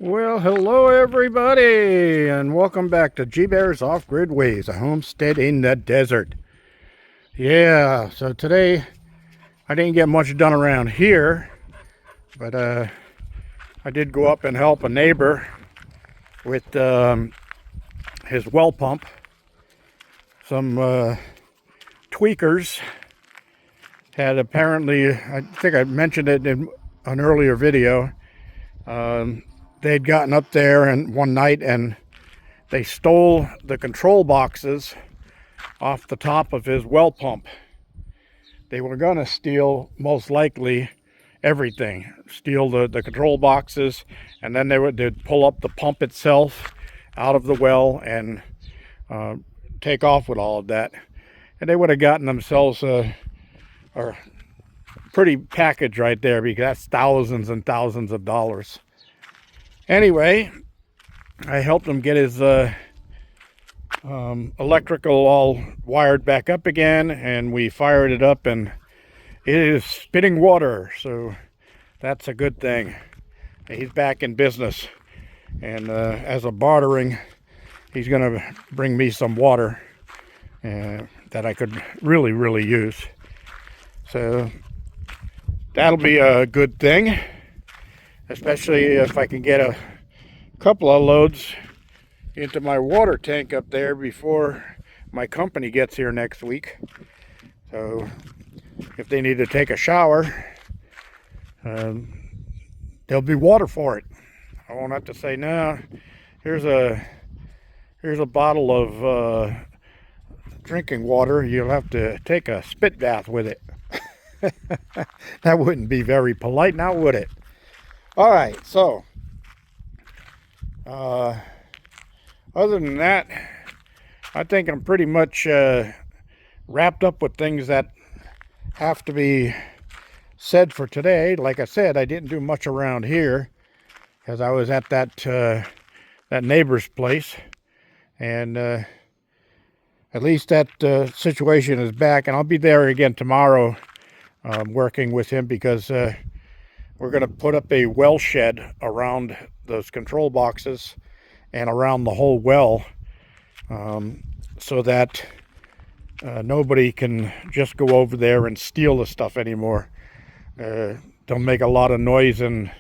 Well, hello everybody, and welcome back to G-Bear's Off-Grid Ways, a homestead in the desert. Yeah, so today I didn't get much done around here, but I did go up and help a neighbor with his well pump. Some tweakers had apparently, I think I mentioned it in an earlier video, they'd gotten up there and one night and they stole the control boxes off the top of his well pump. They were going to steal, most likely, everything. Steal the control boxes, and then they'd pull up the pump itself out of the well and take off with all of that. And they would have gotten themselves a pretty package right there, because that's thousands and thousands of dollars. Anyway, I helped him get his electrical all wired back up again, and we fired it up, and it is spitting water, so that's a good thing. He's back in business, and as a bartering, he's going to bring me some water that I could really use. So that'll be a good thing, especially if I can get a couple of loads into my water tank up there before my company gets here next week. So if they need to take a shower, there'll be water for it. I won't have to say, no, here's a bottle of drinking water. You'll have to take a spit bath with it. That wouldn't be very polite, now would it? All right, so other than that, I think I'm pretty much wrapped up with things that have to be said for today. Like I said, I didn't do much around here because I was at that neighbor's place, and at least that situation is back, and I'll be there again tomorrow working with him, because we're going to put up a well shed around those control boxes and around the whole well, so that nobody can just go over there and steal the stuff anymore. They'll make a lot of noise and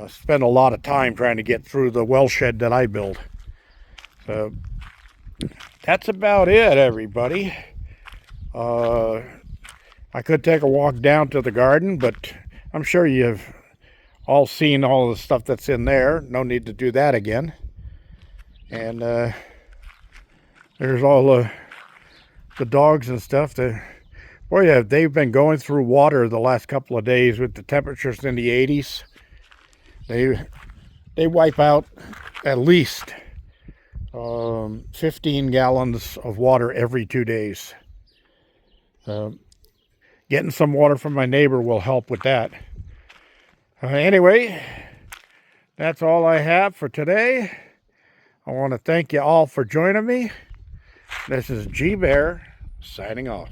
spend a lot of time trying to get through the well shed that I build. So that's about it, everybody. I could take a walk down to the garden, but I'm sure you've all seen all the stuff that's in there. No need to do that again. And there's all the dogs and stuff. Boy, they've been going through water the last couple of days with the temperatures in the 80s. They wipe out at least 15 gallons of water every 2 days. Getting some water from my neighbor will help with that. Anyway, that's all I have for today. I want to thank you all for joining me. This is G-Bear signing off.